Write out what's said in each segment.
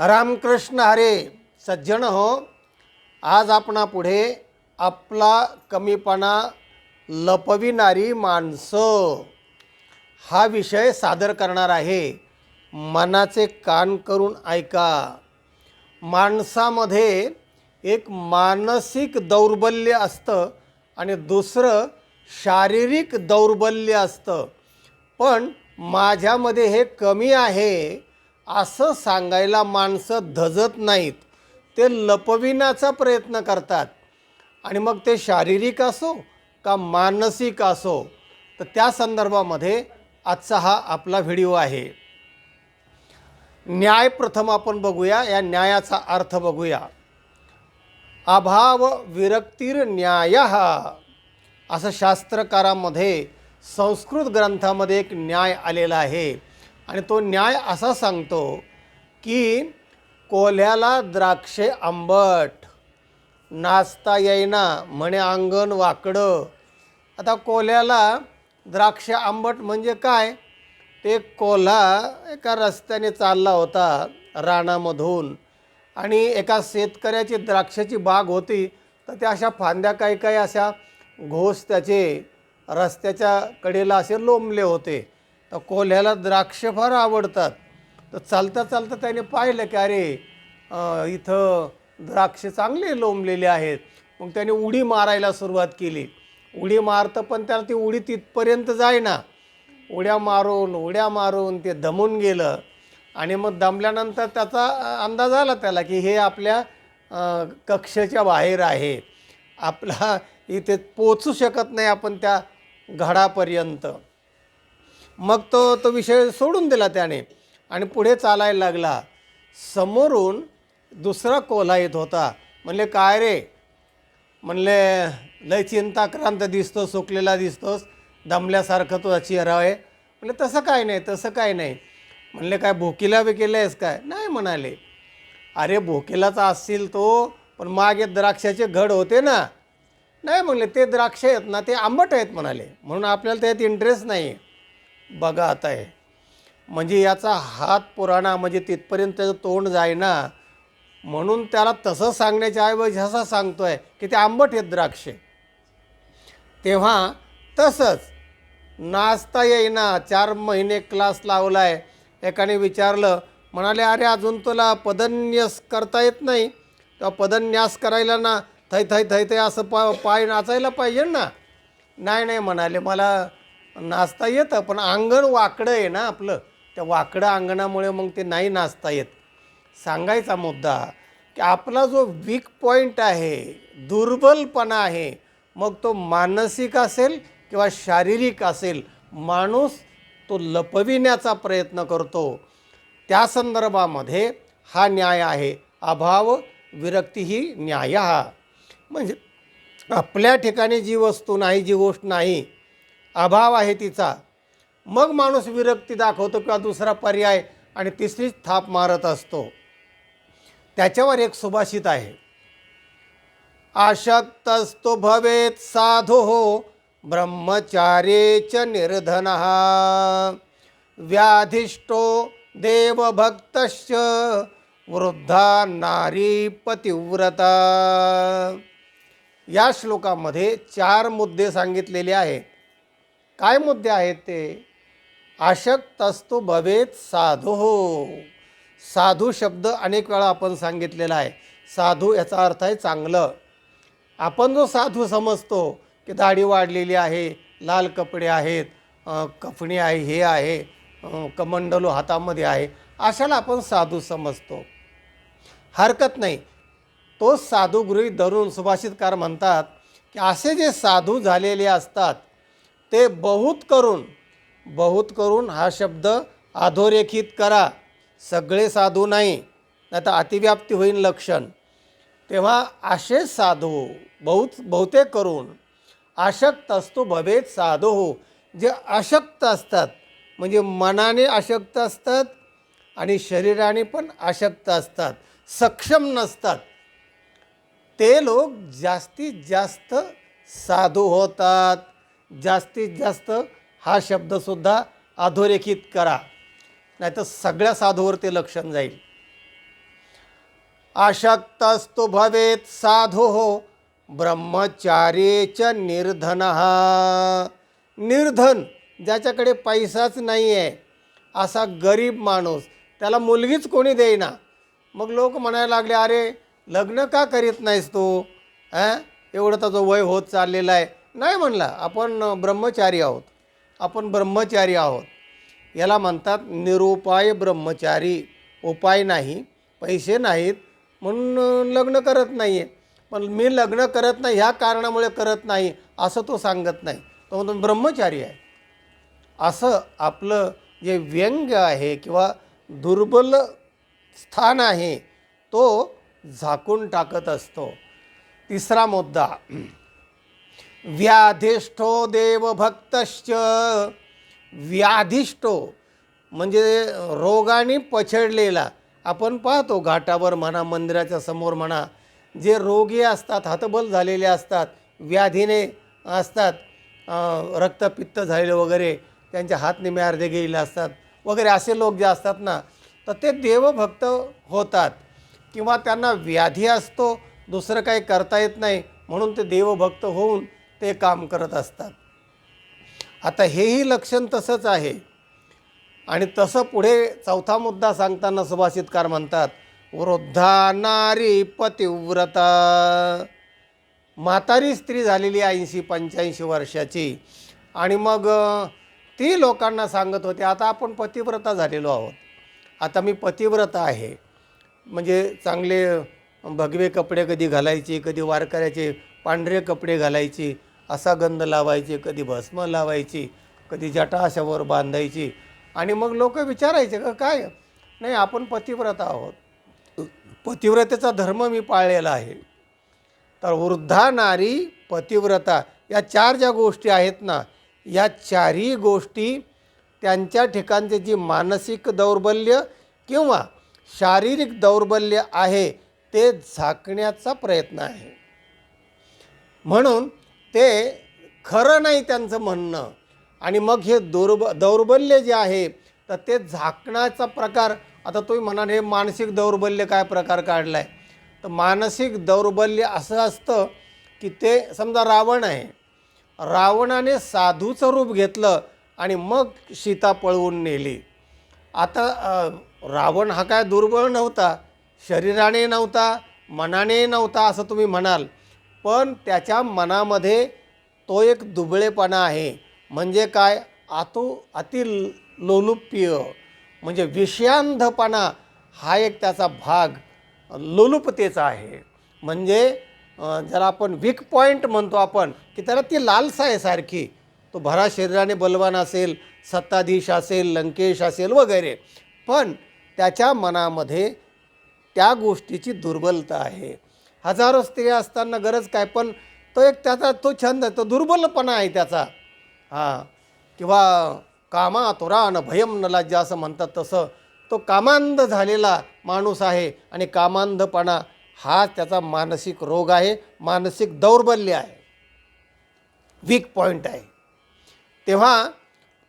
रामकृष्ण हरे. सज्जन हो, आज आपणापुढे आपला कमीपणा लपविणारी माणसं हा विषय सादर करणार आहे. मनाचे कान करून ऐका. माणसामध्ये एक मानसिक दौर्बल्य असतं आणि दुसरं शारीरिक दौर्बल्य असतं. पण माझ्यामध्ये हे कमी आहे असं सांगायला माणसं धजत नाहीत. ते लपविण्याचा प्रयत्न करतात. आणि मग ते शारीरिक असो का मानसिक असो. तर त्या संदर्भामध्ये आजचा हा आपला व्हिडिओ आहे. न्याय प्रथम आपण बघूया. या न्यायाचा अर्थ बघूया. अभाव विरक्तीर न्यायः असं शास्त्रकारामध्ये संस्कृत ग्रंथामध्ये एक न्याय आलेला आहे. आणि तो न्याय असा सांगतो की कोल्ह्याला द्राक्षे आंबट, नाचता येईना म्हणे अंगण वाकडं. आता कोल्ह्याला द्राक्षे आंबट म्हणजे काय? ते कोल्हा एका रस्त्याने चालला होता रानामधून आणि एका शेतकऱ्याची द्राक्षाची बाग होती. तर त्या अशा फांद्या काही अशा घोस त्याचे रस्त्याच्या कडेला असे लोंबले होते. तर कोल्ह्याला द्राक्ष फार आवडतात. तर चालता चालता त्याने पाहिलं की अरे इथं द्राक्ष चांगले लोंबलेले आहेत. मग त्याने उडी मारायला सुरुवात केली. उडी मारतं पण त्याला ती उडी तिथपर्यंत जाईना. उड्या मारून ते दमून गेलं. आणि मग दमल्यानंतर त्याचा अंदाज आला त्याला की हे आपल्या कक्षेच्या बाहेर आहे. आपला इथे पोचू शकत नाही आपण त्या घडापर्यंत. मग तो विषय सोडून दिला त्याने आणि पुढे चालायला लागला. समोरून दुसरा कोल्हा येत होता. म्हणले काय रे? म्हणले लय चिंताक्रांत दिसतो, सुकलेला दिसतोस, दमल्यासारखं तुझा चेहरा आहे. म्हणले तसं काय नाही. म्हणले काय भोकीला बिकेला आहेस काय? नाही म्हणाले. अरे भोकेलाचा असतील तो, पण मागे द्राक्षाचे घड होते ना. नाही म्हणले ते द्राक्ष आहेत ना ते आंबट आहेत म्हणाले, म्हणून आपल्याला त्यात इंटरेस्ट नाही. बघा आता आहे म्हणजे याचा हात पुराणा, म्हणजे तिथपर्यंत त्याचं तोंड जाईना. म्हणून त्याला तसं सांगण्याच्या ऐवजी असं सांगतोय की ते आंबट आहेत द्राक्षे. तेव्हा तसंच नाचता येईना 4 महिने क्लास लावला आहे. एकाने विचारलं, म्हणाले अरे अजून तुला पदन्यास करता येत नाही? तेव्हा पदन्यास करायला ना थै असं पाय नाचायला पाहिजे ना. नाही म्हणाले मला नाचता येतं पण अंगण वाकडं आहे ना आपलं. त्या वाकडं अंगणामुळे मग ते नाही नाचता येत. सांगायचा मुद्दा की आपला जो वीक पॉईंट आहे, दुर्बलपणा आहे, मग तो मानसिक असेल किंवा शारीरिक असेल, माणूस तो लपविण्याचा प्रयत्न करतो. त्या संदर्भामध्ये हा न्याय आहे. अभाव विरक्ती ही न्याय. म्हणजे आपल्या ठिकाणी जी वस्तू नाही, जी गोष्ट नाही, अभाव आहे तिचा, मग माणूस विरक्ती दाखवतो किंवा दुसरा पर्याय आणि तिसरीच थाप मारत असतो. त्याच्यावर एक सुभाषित आहे. आशक्तस्तु भवेत् साधुः ब्रह्मचार्येच निर्धनः व्याधिष्टो देवभक्तश्च वृद्धा नारी पतिव्रता. या श्लोकामध्ये 4 मुद्दे सांगितलेले आहेत. काय मुद्दे आहेत ते? आशक्तस्तु भवेत् साधुः. साधू शब्द अनेक वेळा आपण सांगितलेला आहे. साधू याचा अर्थ आहे चांगलं. आपण जो साधू समजतो की दाढी वाढलेली आहे, लाल कपडे आहेत, कफणी आहे, हे आहे, कमंडलू हातामध्ये आहे, अशाला आपण साधू समजतो. हरकत नाही. तो साधू गृहीत धरून सुभाषितकार म्हणतात की असे जे साधू झालेले असतात ते बहुत करून हा शब्द अधोरेखित करा. सगळे साधू नाही, आता अतिव्याप्ती होईल लक्षण. तेव्हा असे साधू बहुतेक करून आशक्तस्तु भवेत् साधुः. जे अशक्त असतात म्हणजे मनाने अशक्त असतात आणि शरीराने पण अशक्त असतात, सक्षम नसतात, ते लोक जास्तीत जास्त साधू होतात. जास्तीत जास्त हा शब्दसुद्धा अधोरेखित करा, नाही तर सगळ्या साधूवर ते लक्षण जाईल. आशक्तस्तु भवेत् साधुः ब्रह्मचारी च निर्धनः. निर्धन, ज्याच्याकडे पैसाच नाही आहे, असा गरीब माणूस, त्याला मुलगीच कोणी देईना. मग लोक म्हणायला लागले, अरे लग्न का करीत नाहीस तू, एवढं त्याचं वय होत चाललेलं आहे. नाही म्हणला, आपण ब्रह्मचारी आहोत, आपण ब्रह्मचारी आहोत. याला म्हणतात निरुपाय ब्रह्मचारी. उपाय नाही, पैसे नाहीत म्हणून लग्न करत नाही आहे. पण मी लग्न करत नाही ह्या कारणामुळे करत नाही असं तो सांगत नाही, तो म्हणतो ब्रह्मचारी आहे. असं आपलं जे व्यंग्य आहे किंवा दुर्बल स्थान आहे तो झाकून टाकत असतो. तिसरा मुद्दा, व्याधिष्ठो देवभक्तश्च. व्याधिष्ठो म्हणजे रोगाने पछडलेला. आपण पाहतो घाटावर म्हणा, मंदिराच्या समोर म्हणा, जे रोगी असतात, हतबल झालेले असतात, व्याधीने असतात, रक्तपित्त झालेले वगैरे, त्यांच्या हात निमे अर्धे गेलेले असतात वगैरे, असे लोक जे असतात ना, तर ते देवभक्त होतात. किंवा त्यांना व्याधी असतो, दुसरं काही करता येत नाही म्हणून ते देवभक्त होऊन ते काम करत असतात. आता हेही लक्षण तसंच आहे. आणि तसं पुढे चौथा मुद्दा सांगताना सुभाषितकार म्हणतात, वृद्धा नारी पतिव्रता. म्हातारी स्त्री झालेली 80-85 वर्षाची, आणि मग ती लोकांना सांगत होते, आता आपण पतिव्रता झालेलो आहोत, आता मी पतिव्रता आहे. म्हणजे चांगले भगवे कपडे कधी घालायचे, कधी वारकऱ्याचे पांढरे कपडे घालायची, असा गंध लावायची, कधी भस्म लावायची, कधी जटा अशावर बांधायची. आणि मग लोक विचारायचे का काय, नाही आपण पतिव्रता आहोत, पतिव्रतेचा धर्म मी पाळलेला आहे. तर वृद्धा नारी पतिव्रता या चार ज्या गोष्टी आहेत ना, या चारही गोष्टी त्यांच्या ठिकाणचे जी मानसिक दौर्बल्य किंवा शारीरिक दौर्बल्य आहे ते झाकण्याचा प्रयत्न आहे. म्हणून ते खरं नाही त्यांचं म्हणणं. आणि मग हे दौर्बल्य जे आहे तर ते झाकण्याचा प्रकार. आता तुम्ही म्हणाल हे मानसिक दौर्बल्य काय प्रकार काढला आहे, तर मानसिक दौर्बल्य असं असतं की ते समजा रावण आहे, रावणाने साधूचं रूप घेतलं आणि मग सीता पळवून नेली. आता रावण हा काय दुर्बळ नव्हता, शरीराने नव्हता, मनाने नव्हता असं तुम्ही म्हणाल, पण त्याच्या मनामध्ये तो एक दुबळेपणा आहे. म्हणजे काय, अति लोलुप्य म्हणजे विषयांधपणा हा एक त्याचा भाग लोलुपतेचा आहे. म्हणजे ज्याला आपण वीक पॉईंट म्हणतो आपण, की त्याला ती लालसा आहे सारखी. तो भरा शरीराने बलवान असेल, सत्ताधीश असेल, लंकेश असेल वगैरे, पण त्याच्या मनामध्ये त्या गोष्टीची दुर्बलता आहे. हजारो स्त्रिया असताना गरज काय, पण तो एक त्याचा तो छंद, तो दुर्बलपणा आहे त्याचा. किंवा कामा तुरान भयम न लज्जा असं म्हणतात, तसं तो कामांध झालेला माणूस आहे. आणि कामांधपणा हा त्याचा मानसिक रोग आहे, मानसिक दौर्बल्य आहे, वीक पॉईंट आहे. तेव्हा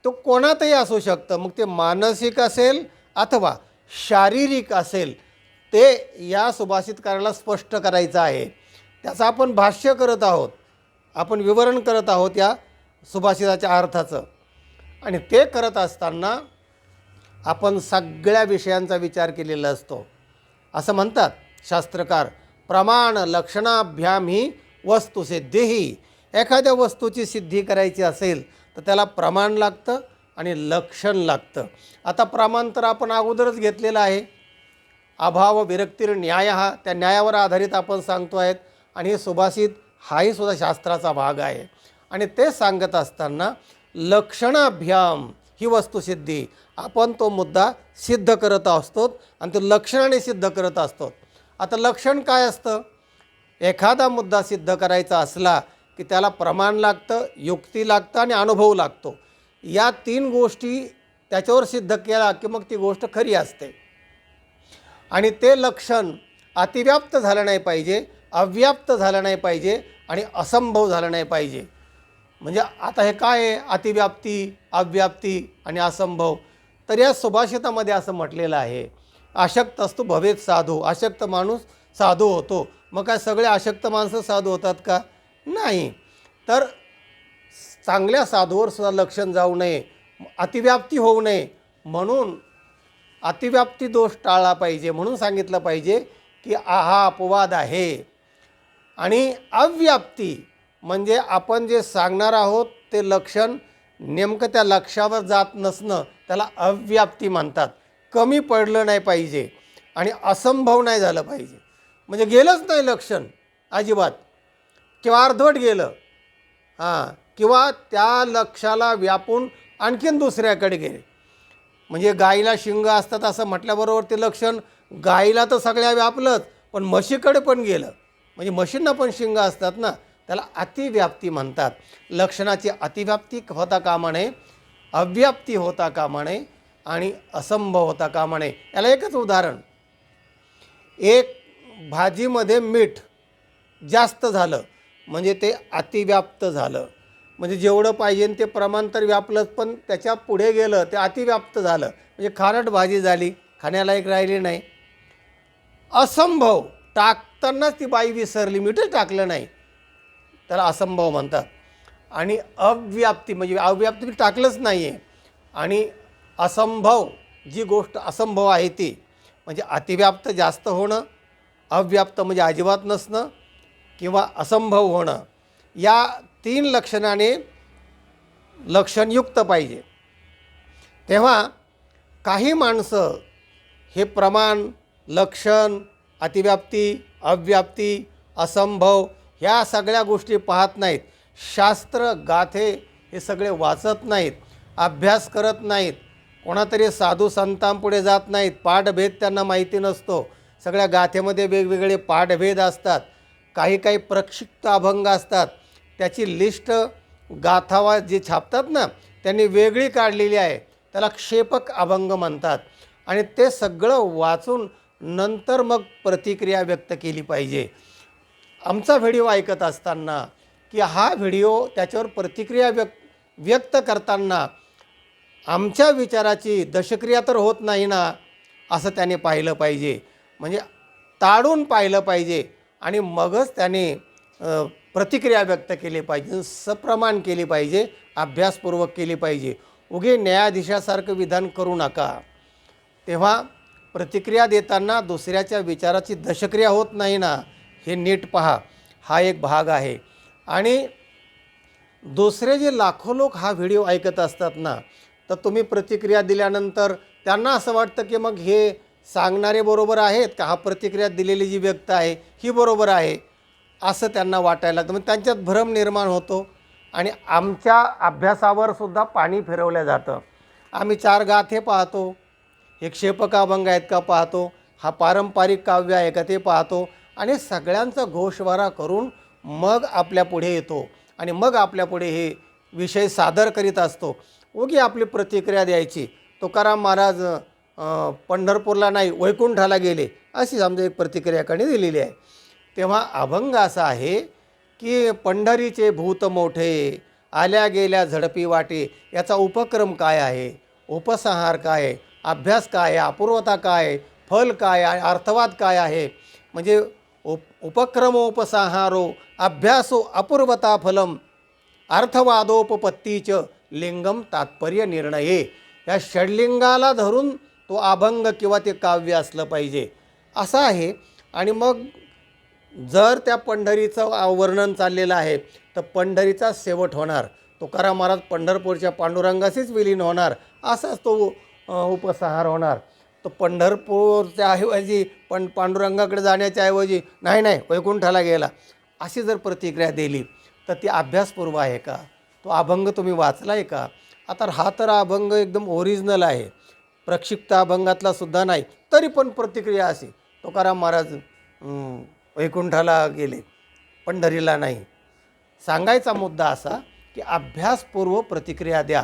तो कोणातही असू शकतं, मग ते मानसिक असेल अथवा शारीरिक असेल, ते या सुभाषितकाराला स्पष्ट करायचं आहे. त्याचं आपण भाष्य करत आहोत, आपण विवरण करत आहोत या सुभाषिताच्या अर्थाचं. आणि ते करत असताना आपण सगळ्या विषयांचा विचार केलेला असतो. असं म्हणतात शास्त्रकार, प्रमाण लक्षणाभ्याम ही वस्तुसिद्धीही. एखाद्या वस्तूची सिद्धी करायची असेल तर त्याला प्रमाण लागतं आणि लक्षण लागतं. आता प्रमाण तर आपण अगोदरच घेतलेलं आहे, अभाव विरक्तीर न्याय, हा त्या न्यायावर आधारित आपण सांगतो आहेत. आणि हे सुभाषित हाही सुद्धा शास्त्राचा भाग आहे. आणि ते सांगत असताना लक्षणाभ्याम ही वस्तुसिद्धी, आपण तो मुद्दा सिद्ध करत असतो आणि ते लक्षणाने सिद्ध करत असतो. आता लक्षण काय असतं, एखादा मुद्दा सिद्ध करायचा असला की त्याला प्रमाण लागतं, युक्ती लागतं आणि अनुभव लागतो. या तीन गोष्टी त्याच्यावर सिद्ध केला की मग ती गोष्ट खरी असते. आणि ते लक्षण अतिव्याप्त झालं नाही पाहिजे, अव्याप्त झालं नाही पाहिजे आणि असंभव झालं नाही पाहिजे. म्हणजे आता हे काय आहे, अतिव्याप्ती, अव्याप्ती आणि असंभव. तर या सुभाषितामध्ये असं म्हटलेलं आहे, अशक्त असतो भवेत साधू. अशक्त माणूस साधू होतो. मग काय सगळे अशक्त माणसं साधू होतात का? नाही. तर चांगल्या साधूवर सुद्धा लक्षण जाऊ नये, अतिव्याप्ती होऊ नये, म्हणून अतिव्याप्ती दोष टाळला पाहिजे. म्हणून सांगितलं पाहिजे की हा अपवाद आहे. आणि अव्याप्ती म्हणजे आपण जे सांगणार आहोत ते लक्षण नेमकं त्या लक्षावर जात नसणं, त्याला अव्याप्ती म्हणतात. कमी पडलं नाही पाहिजे आणि असंभव नाही झालं पाहिजे. म्हणजे गेलंच नाही लक्षण अजिबात, किंवा अर्धवट गेलं, किंवा त्या लक्षाला व्यापून आणखीन दुसऱ्याकडे गेले. म्हणजे गाईला शिंग असतात असं म्हटल्याबरोबर ते लक्षण गाईला तर सगळ्या व्यापलंच, पण म्हशीकडे पण गेलं. म्हणजे म्हशींना पण शिंग असतात ना, त्याला अतिव्याप्ती म्हणतात. लक्षणाची अतिव्याप्ती होता कामा नये, अव्याप्ती होता कामा नये आणि असंभव होता कामा नये. याला एकच उदाहरण, एक भाजीमध्ये मीठ जास्त झालं म्हणजे ते अतिव्याप्त झालं. म्हणजे जेवढं पाहिजे ते प्रमाण तर व्यापलंच, पण त्याच्या पुढे गेलं ते अतिव्याप्त झालं. म्हणजे खारट भाजी झाली, खाण्यालायक राहिली नाही. असंभव, टाकतानाच ती बाई विसरली, मीठच टाकलं नाही, त्याला असंभव म्हणतात. आणि अव्याप्ती म्हणजे अव्याप्ती टाकलंच नाही आहे. आणि असंभव, जी गोष्ट असंभव आहे ती म्हणजे अतिव्याप्त जास्त होणं, अव्याप्त म्हणजे अजिबात नसणं, किंवा असंभव होणं. या 3 लक्षणाने लक्षणयुक्त पाहिजे. तेव्हा काही माणसं हे प्रमाण, लक्षण, अतिव्याप्ती, अव्याप्ती, असंभव ह्या सगळ्या गोष्टी पाहत नाहीत. शास्त्र, गाथे हे सगळे वाचत नाहीत, अभ्यास करत नाहीत, कोणातरी साधू संतांपुढे जात नाहीत, पाठभेद त्यांना माहिती नसतो. सगळ्या गाथेमध्ये वेगवेगळे पाठभेद असतात, काही काही प्रक्षिप्त अभंग असतात. त्याची लिस्ट गाथावा जे छापतात ना, त्यांनी वेगळी काढलेली आहे, त्याला क्षेपक अभंग म्हणतात. आणि ते सगळं वाचून नंतर मग प्रतिक्रिया व्यक्त केली पाहिजे. आमचा व्हिडिओ ऐकत असताना की हा व्हिडिओ त्याच्यावर प्रतिक्रिया व्यक्त करताना आमच्या विचाराची दशक्रिया तर होत नाही ना, असं त्याने पाहिलं पाहिजे. म्हणजे ताडून पाहिलं पाहिजे आणि मगच त्याने प्रतिक्रिया व्यक्त केली पाहिजे, सप्रमाण केली पाहिजे, अभ्यासपूर्वक केली पाहिजे. उगे न्यायाधीशासारखं विधान करू नका. तेव्हा प्रतिक्रिया देताना दुसऱ्याच्या विचाराची दशक्रिया होत नाही ना, हे नीट पहा. हा एक भाग आहे. आणि दुसरे जे लाखो लोक हा व्हिडिओ ऐकत असतात ना, तर तुम्ही प्रतिक्रिया दिल्यानंतर त्यांना असं वाटतं की मग हे सांगणारे बरोबर आहेत का, हा प्रतिक्रिया दिलेली जी व्यक्त आहे ही बरोबर आहे, असं त्यांना वाटायला लागतं. मग त्यांच्यात भ्रम निर्माण होतो आणि आमच्या अभ्यासावर सुद्धा पाणी फिरवलं जातं. आम्ही 4 गाथे पाहतो, हे क्षेपक अभंग आहेत का पाहतो, हा पारंपरिक काव्य आहे का ते पाहतो, आणि सगळ्यांचा गोषवारा करून मग आपल्या पुढे येतो आणि मग आपल्या पुढे हे विषय सादर करीत असतो. उगी आपली प्रतिक्रिया द्यायची, तुकाराम महाराज पंढरपूरला नाही वैकुंठाला गेले, अशी समजा एक प्रतिक्रियाकडे दिलेली आहे. तेव्हा अभंग असा आहे की पंढरीचे भूत मोठे, आल्या गेल्या झडपी वाटे. याचा उपक्रम काय आहे, उपसंहार काय आहे, अभ्यास काय आहे, अपूर्वता काय आहे, फल काय आहे, अर्थवाद काय आहे. म्हणजे उपक्रमोपसंहारो अभ्यासो अपूर्वता फलम अर्थवादोपपत्तीच लिंगम तात्पर्य निर्णये. या षडलिंगाला धरून तो अभंग किंवा ते काव्य असलं पाहिजे, असं आहे. आणि मग जर त्या पंढरीचं वर्णन चाललेलं आहे तर पंढरीचा शेवट होणार, तुकाराम महाराज पंढरपूरच्या पांडुरंगाशीच विलीन होणार, असाच तो उपसंहार होणार. तो पंढरपूरच्या ऐवजी पांडुरंगाकडे जाण्याच्या ऐवजी नाही वैकुंठाला गेला, अशी जर प्रतिक्रिया दिली तर ती अभ्यासपूर्व आहे का, तो अभंग तुम्ही वाचला आहे का. आता हा तर अभंग एकदम ओरिजिनल आहे, प्रक्षिप्त अभंगातला सुद्धा नाही, तरी पण प्रतिक्रिया अशी, तुकाराम महाराज वैकुंठाला गेले, पंढरीला नाही. सांगायचा मुद्दा असा की अभ्यासपूर्व प्रतिक्रिया द्या.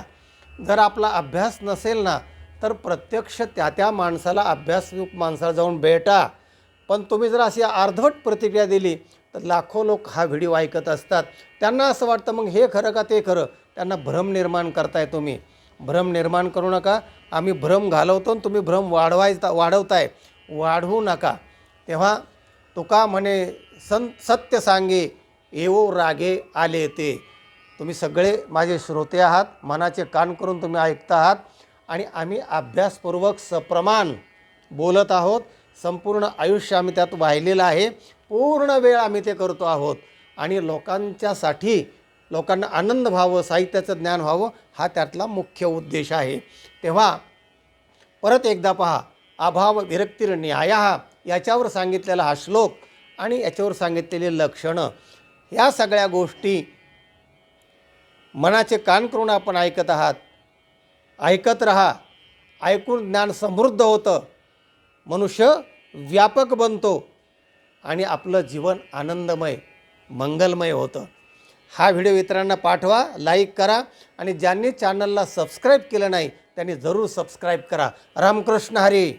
जर आपला अभ्यास नसेल ना, तर प्रत्यक्ष त्या माणसाला, अभ्यासयुक्त माणसाला जाऊन भेटा. पण तुम्ही जर अशी अर्धवट प्रतिक्रिया दिली तर लाखो लोक हा व्हिडिओ ऐकत असतात, त्यांना असं वाटतं मग हे खरं का ते खरं. त्यांना भ्रम निर्माण करताय तुम्ही. भ्रम निर्माण करू नका. आम्ही भ्रम घालवतो आणि तुम्ही भ्रम वाढवताय, वाढवू नका. तेव्हा तुका म्हणे सत्य सांगे येवो रागे आले ते. तुम्ही सगळे माझे श्रोते आहात, मनाचे कान करून तुम्ही ऐकता आहात आणि आम्ही अभ्यासपूर्वक सप्रमाण बोलत आहोत. संपूर्ण आयुष्य आम्ही त्यात वाहिलेलं आहे, पूर्ण वेळ आम्ही ते करतो आहोत आणि लोकांच्यासाठी, लोकांना आनंद व्हावं, साहित्याचं ज्ञान व्हावं, हा त्यातला मुख्य उद्देश आहे. तेव्हा परत एकदा पहा, अभाव विरक्तीर न्यायः याच्यावर सांगितलेला हा श्लोक आणि याच्यावर सांगितलेली लक्षणं, ह्या सगळ्या गोष्टी मनाचे कान करून आपण ऐकत आहात. ऐकत रहा, ऐकून ज्ञान समृद्ध होतं, मनुष्य व्यापक बनतो आणि आपलं जीवन आनंदमय, मंगलमय होतं. हा व्हिडिओ इतरांना पाठवा, लाईक करा आणि ज्यांनी चॅनलला सबस्क्राईब केलं नाही त्यांनी जरूर सबस्क्राईब करा. रामकृष्ण हरी.